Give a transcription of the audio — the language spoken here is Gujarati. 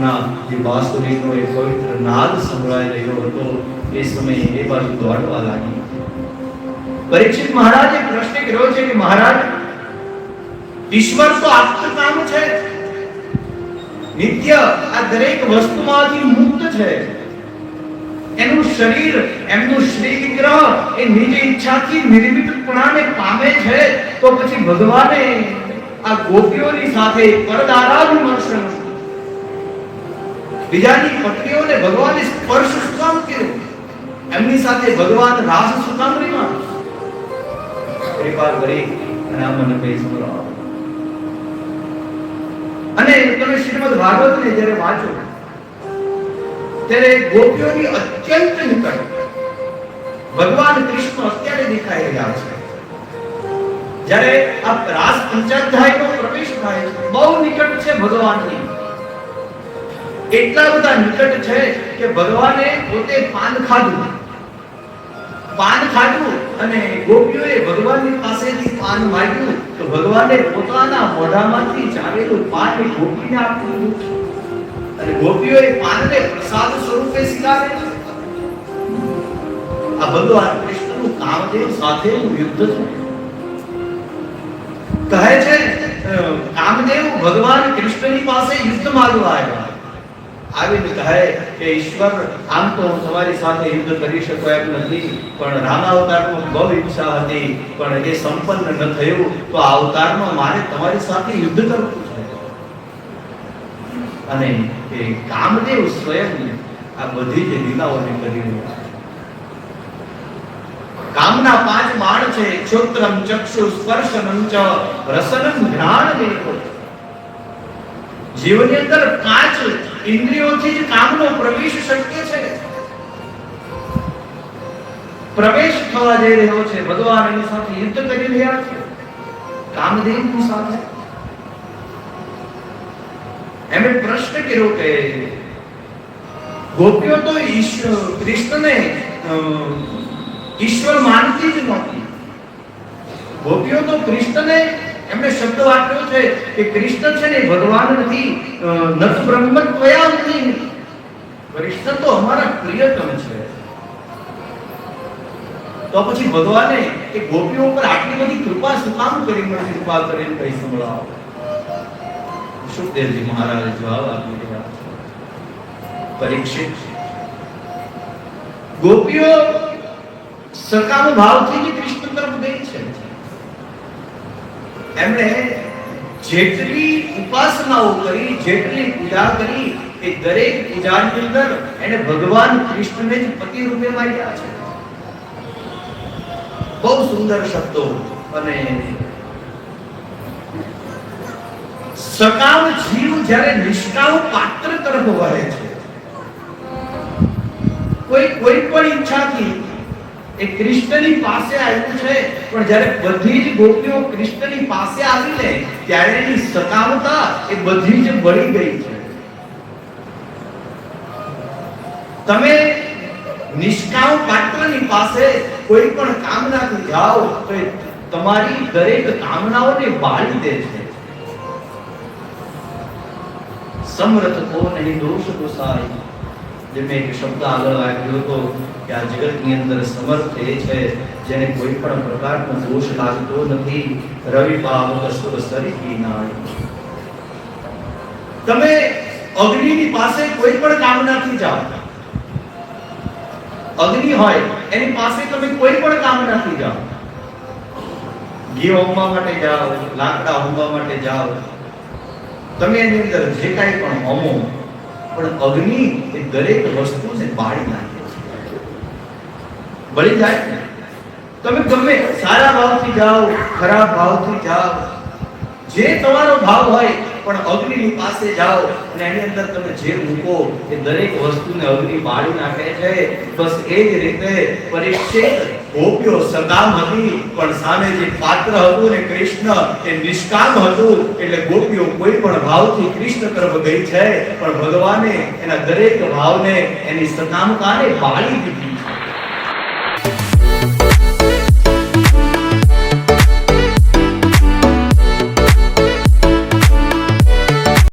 એમના જે બાંસુરીનો એક પવિત્ર નાદ સંભળાઈ રહ્યો હતો એ સમયે એ બાજુ દોડવા લાગી. પરીક્ષિત મહારાજે પ્રશ્ન કર્યો છે કે મહારાજ, ઈશ્વર તો આત્મકામ છે, નિત્ય આ દરેક વસ્તુમાંથી મુક્ત છે. એનું શરીર, એમનું શ્રી વિગ્રહ એ નિજ ઈચ્છાથી નિર્મિતપણાને પામે છે, તો પછી ભગવાને આ ગોપીઓની સાથે પરદારાનું દર્શન, બીજાની પત્નીઓને ભગવાને સ્પર્શ શું કામ કર્યો? એમની સાથે ભગવાન રાસ શું કામ રહ્યા? કૃપા કરી અને આ મને કઈ સંભળાવો. અને તમે શ્રીમદ ભાગવતને જ્યારે વાંચો ત્યારે ગોપીઓની અત્યંત નિકટ ભગવાન કૃષ્ણ અત્યારે દેખાઈ રહ્યા છે. જ્યારે આ રાસ પંચાધ્યાયનો પ્રવેશ થાય છે, બહુ નિકટ છે ભગવાનની. એટલા બધા નિકટ છે કે ભગવાને પોતે પાન ખાધું અને ગોપીઓએ ભગવાનની પાસેથી પાન માંગ્યું તો ભગવાને પોતાના મોઢામાંથી ચાવેલું પાન ગોપીને આપ્યું અને ગોપીઓએ પાનને પ્રસાદ સ્વરૂપે સ્વીકાર્યું. આ ભગવાન કૃષ્ણનું કામદેવ સાથેનું યુદ્ધ છે. કહે છે કામદેવ ભગવાન કૃષ્ણની પાસે યુદ્ધ માંગવા આવ્યા. આવીને કહે કે ઈશ્વર, આમ તો હું તમારી સાથે યુદ્ધ કરી શકું એમ નથી, પણ રામાવતારમાં બહુ ઈચ્છા હતી, પણ એ સંપન્ન ન થયું, તો આ અવતારમાં મારે તમારી સાથે યુદ્ધ કરવું છે. અને એ કામદેવ સ્વયં આ બધી જ લીલાઓને કરી રહ્યા છે. કામના 5 બાણ છે: ક્ષોત્રમ, ચક્ષુ, સ્પર્શનમ ચ રસનમ ઘ્રાણમેકો. જીવનની અંદર 5 ઇન્દ્રિયોથી જ કામનો પ્રવેશ શક્ય છે. પ્રવેશ થવા જઈ રહ્યો છે. ભગવાન એની સાથે યુદ્ધ કરી રહ્યા છે, કામદેવની સાથે. એમણે પ્રશ્ન કર્યો કે ગોપીઓ તો કૃષ્ણને ઈશ્વર માનતી જ નહોતી. ગોપીઓ તો કૃષ્ણને, એમણે શબ્દ વાપર્યો છે કે કૃષ્ણ છે ને ભગવાન નથી, નત બ્રહ્મત્વયા નથી, કૃષ્ણ તો અમારા પ્રિયતમ છે. તો પછી ભગવાને એ ગોપીઓ પર આટલી બધી કૃપા શું કામ કરી? કૃપા કરીને કઈ સંભળાવો. સુખદેવજી મહારાજે જવાબ આપી રહ્યા છે. પરીક્ષિત, ગોપીઓ સકામ ભાવથી જ કૃષ્ણ તરફ ગઈ છે. એમણે જેટલી ઉપાસનાઓ કરી, જેટલી પૂજા કરી, એ દરેક પૂજાની અંદર એને ભગવાન કૃષ્ણને જ પતિ રૂપે માન્યા છે. બહુ સુંદર શબ્દો. અને સકામ જીવ જ્યારે નિષ્કામ પાત્ર તરફ વળે છે, કોઈ પણ ઈચ્છાથી એ કૃષ્ણની પાસે આવ્યું છે, પણ જ્યારે બધી જ ગોપીઓ કૃષ્ણની પાસે આવીને ત્યારે એની સકામતા એ બધી જ બળી ગઈ છે. તમે નિષ્કામ પાત્રની પાસે કોઈ પણ કામનાથી જાઓ તો તમારી દરેક કામનાઓને બાળી દે છે. સમરથ કો નહીં દોષ ગોસાઈ. જે મેં એક શબ્દ આગળ વાપર્યો હતો કે આ જગતની અંદર સમર્થ એ છે જેને કોઈ પણ પ્રકારનો દોષ લાગતો નથી. રવિ પાવક સુર સરી નાય. તમે અગ્નિની પાસે કોઈ પણ કામનાથી જાઓ, અગ્નિ હોય એની પાસે તમે કોઈ પણ કામનાથી જાઓ, ઘી હોમવા માટે જાઓ, લાકડા હોમવા માટે જાઓ, તમે એની અંદર જે કાંઈ પણ હોમો, પણ અગ્નિ એ દરેક વસ્તુને બાળી નાખે છે, બળી જાય ને. તમે ગમે સારા ભાવથી જાઓ, ખરાબ ભાવથી જાઓ, જે તમારો ભાવ હોય, પણ અગ્નિની પાસે જાઓ અને એની અંદર તમે જે મૂકો એ દરેક વસ્તુને અગ્નિ બાળી નાખે છે. બસ એ જ રીતે પરીક્ષિત ગોપીઓ સકામ હતી, પણ સામે જે પાત્ર હતું ને કૃષ્ણ એ નિષ્કામ હતું. એટલે ગોપીઓ કોઈ પણ ભાવથી કૃષ્ણ તરફ ગઈ છે, પણ ભગવાને એના દરેક ભાવને, એની સકામતાને બાળી દીધી.